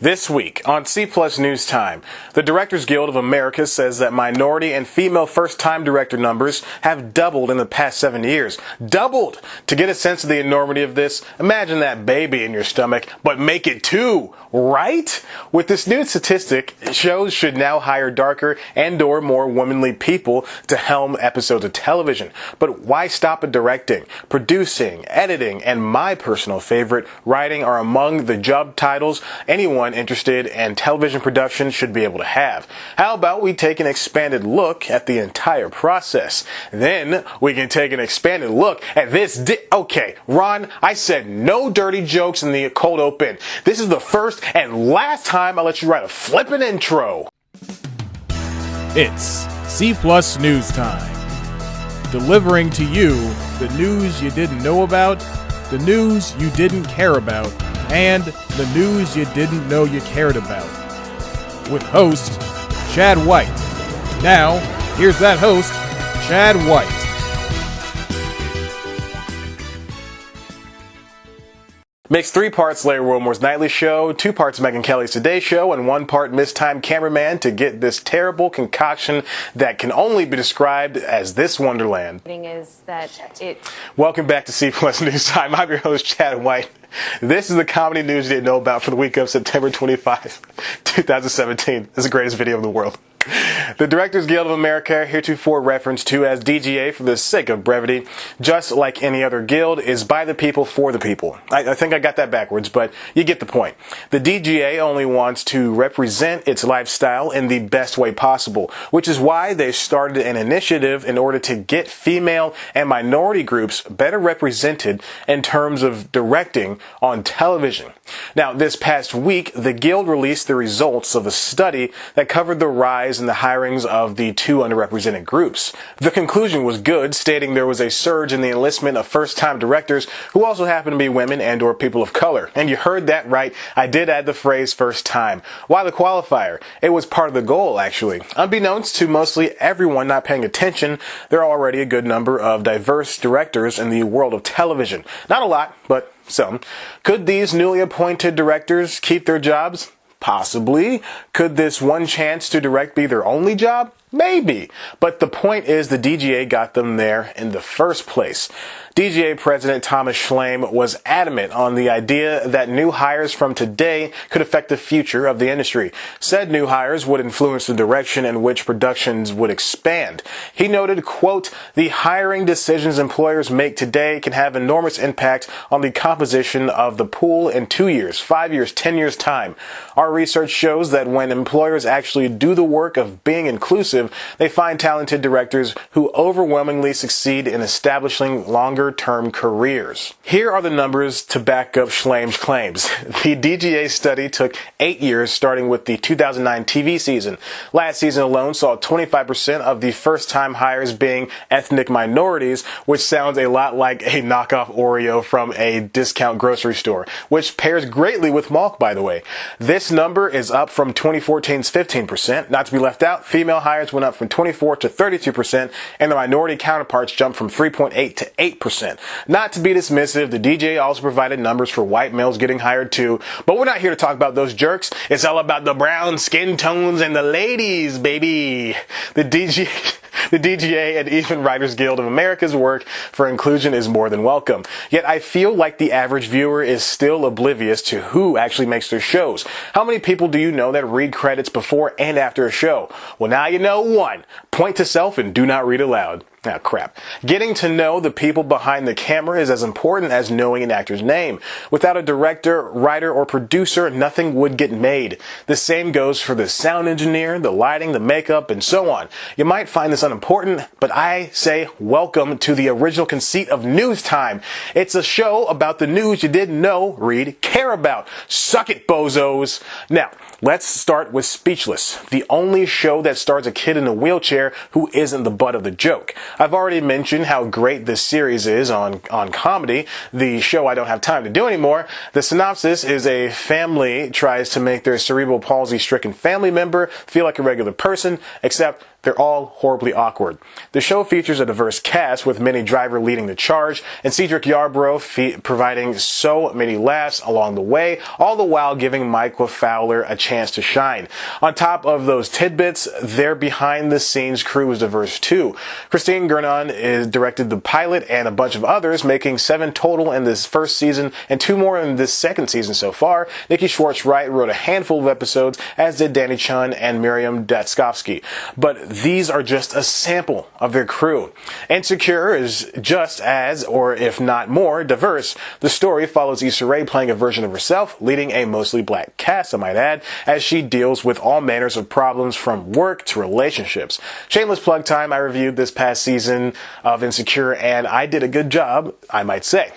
This week on C Plus News Time, the Directors Guild of America says that minority and female first-time director numbers have doubled in the past 7 years. Doubled! To get a sense of the enormity of this, imagine that baby in your stomach, but make it two, right? With this new statistic, shows should now hire darker and/or more womanly people to helm episodes of television. But why stop at directing? Producing, editing, and my personal favorite, writing are among the job titles anyone interested in television production should be able to have. How about we take an expanded look at the entire process? Then we can take an expanded look at this. Okay, Ron, I said no dirty jokes in the cold open. This is the first and last time I'll let you write a flippin' intro. It's C Plus News Time. Delivering to you the news you didn't know about, the news you didn't care about, and the news you didn't know you cared about. With host, Chad White. Now, here's that host, Chad White. Makes 3 parts Larry Wilmore's Nightly Show, 2 parts Megyn Kelly's Today Show, and 1 part mistimed cameraman to get this terrible concoction that can only be described as this wonderland. Welcome back to C Plus News Time. I'm your host, Chad White. This is the comedy news you didn't know about for the week of September 25, 2017. This is the greatest video in the world. The Directors Guild of America, heretofore referenced to as DGA for the sake of brevity, just like any other guild, is by the people for the people. I think I got that backwards, but you get the point. The DGA only wants to represent its lifestyle in the best way possible, which is why they started an initiative in order to get female and minority groups better represented in terms of directing on television. Now, this past week, the Guild released the results of a study that covered the rise in the hirings of the 2 underrepresented groups. The conclusion was good, stating there was a surge in the enlistment of first-time directors who also happen to be women and/or people of color. And you heard that right, I did add the phrase first time. Why the qualifier? It was part of the goal, actually. Unbeknownst to mostly everyone not paying attention, there are already a good number of diverse directors in the world of television. Not a lot, but some. Could these newly appointed directors keep their jobs? Possibly. Could this one chance to direct be their only job? Maybe. But the point is the DGA got them there in the first place. DGA President Thomas Schlamm was adamant on the idea that new hires from today could affect the future of the industry. Said new hires would influence the direction in which productions would expand. He noted, quote, "The hiring decisions employers make today can have enormous impact on the composition of the pool in 2 years, 5 years, 10 years' time. Our research shows that when employers actually do the work of being inclusive, they find talented directors who overwhelmingly succeed in establishing longer-term careers." Here are the numbers to back up Schlamm's claims. The DGA study took 8 years, starting with the 2009 TV season. Last season alone saw 25% of the first-time hires being ethnic minorities, which sounds a lot like a knockoff Oreo from a discount grocery store, which pairs greatly with Malk, by the way. This number is up from 2014's 15%. Not to be left out, female hires went up from 24 to 32%, and the minority counterparts jumped from 3.8 to 8%. Not to be dismissive, the DJ also provided numbers for white males getting hired too, but we're not here to talk about those jerks. It's all about the brown skin tones and the ladies, baby. The DGA and even Writers Guild of America's work for inclusion is more than welcome. Yet I feel like the average viewer is still oblivious to who actually makes their shows. How many people do you know that read credits before and after a show? Well, now you know one. Point to self and do not read aloud. Ah, crap. Getting to know the people behind the camera is as important as knowing an actor's name. Without a director, writer, or producer, nothing would get made. The same goes for the sound engineer, the lighting, the makeup, and so on. You might find this unimportant, but I say welcome to the original conceit of News Time. It's a show about the news you didn't know, read, care about. Suck it, bozos. Now, let's start with Speechless, the only show that stars a kid in a wheelchair who isn't the butt of the joke. I've already mentioned how great this series is on comedy, the show I don't have time to do anymore. The synopsis is a family tries to make their cerebral palsy-stricken family member feel like a regular person, except they're all horribly awkward. The show features a diverse cast with Minnie Driver leading the charge and Cedric Yarbrough providing so many laughs along the way, all the while giving Michael Fowler a chance to shine. On top of those tidbits, their behind-the-scenes crew is diverse too. Christine Guernon directed the pilot and a bunch of others, making 7 total in this first season and 2 more in this second season so far. Nikki Schwartz-Wright wrote a handful of episodes, as did Danny Chun and Miriam Datskovsky. But these are just a sample of their crew. Insecure is just as, or if not more, diverse. The story follows Issa Rae playing a version of herself, leading a mostly black cast, I might add, as she deals with all manners of problems from work to relationships. Shameless plug time, I reviewed this past season of Insecure, and I did a good job, I might say.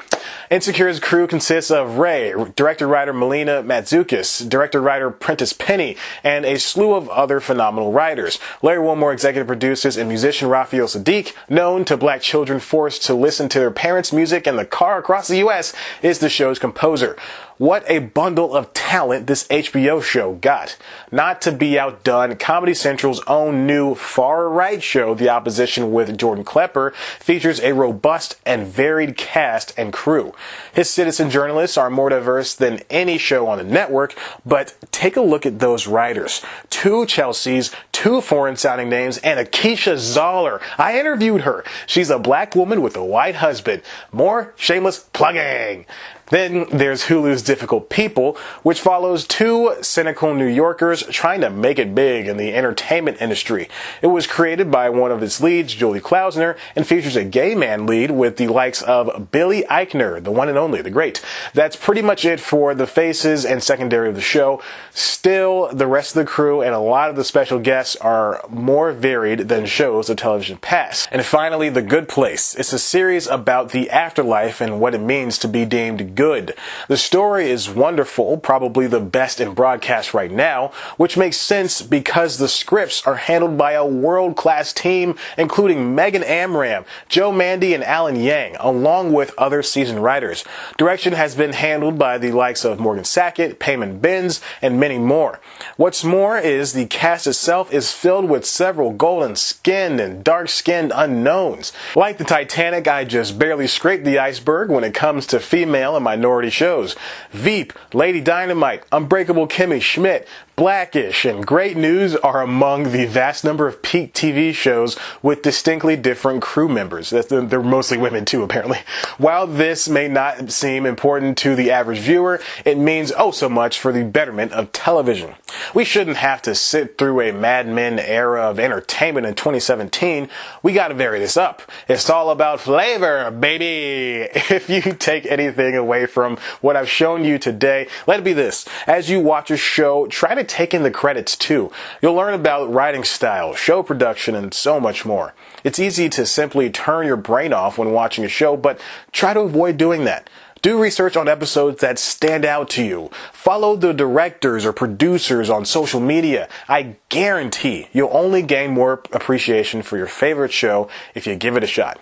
Insecure's crew consists of Ray, director-writer Melina Matsoukas, director-writer Prentice Penny, and a slew of other phenomenal writers. Larry Wilmore executive produces, and musician Raphael Sadiq, known to black children forced to listen to their parents' music in the car across the U.S., is the show's composer. What a bundle of talent this HBO show got. Not to be outdone, Comedy Central's own new far-right show, The Opposition with Jordan Klepper, features a robust and varied cast and crew. His citizen journalists are more diverse than any show on the network, but take a look at those writers. 2 Chelseas, 2 foreign-sounding names, and Akeisha Zoller. I interviewed her. She's a black woman with a white husband. More shameless plugging. Then there's Hulu's Difficult People, which follows 2 cynical New Yorkers trying to make it big in the entertainment industry. It was created by one of its leads, Julie Klausner, and features a gay man lead with the likes of Billy Eichner, the one and only, the great. That's pretty much it for the faces and secondary of the show. Still, the rest of the crew and a lot of the special guests are more varied than shows of television past. And finally, The Good Place. It's a series about the afterlife and what it means to be deemed good. The story is wonderful, probably the best in broadcast right now, which makes sense because the scripts are handled by a world-class team, including Megan Amram, Joe Mandy, and Alan Yang, along with other seasoned writers. Direction has been handled by the likes of Morgan Sackett, Payman Benz, and many more. What's more is the cast itself is filled with several golden-skinned and dark-skinned unknowns. Like the Titanic, I just barely scraped the iceberg when it comes to female and minority shows. Veep, Lady Dynamite, Unbreakable Kimmy Schmidt, Blackish, and Great News are among the vast number of peak TV shows with distinctly different crew members. They're mostly women too, apparently. While this may not seem important to the average viewer, it means oh so much for the betterment of television. We shouldn't have to sit through a Mad Men era of entertainment in 2017. We gotta vary this up. It's all about flavor, baby. If you take anything away from what I've shown you today, let it be this. As you watch a show, try to take in the credits too. You'll learn about writing style, show production, and so much more. It's easy to simply turn your brain off when watching a show, but try to avoid doing that. Do research on episodes that stand out to you. Follow the directors or producers on social media. I guarantee you'll only gain more appreciation for your favorite show if you give it a shot.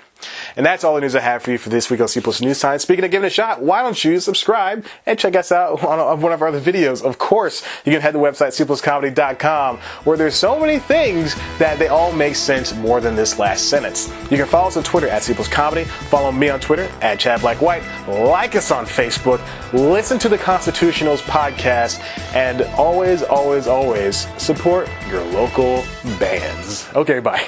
And that's all the news I have for you for this week on C Plus News Time. Speaking of giving it a shot, why don't you subscribe and check us out on one of our other videos. Of course, you can head to the website cpluscomedy.com, where there's so many things that they all make sense more than this last sentence. You can follow us on Twitter at cpluscomedy, follow me on Twitter at ChadBlackWhite, like us on Facebook, listen to the Constitutionals podcast, and always, always, always support your local bands. Okay, bye.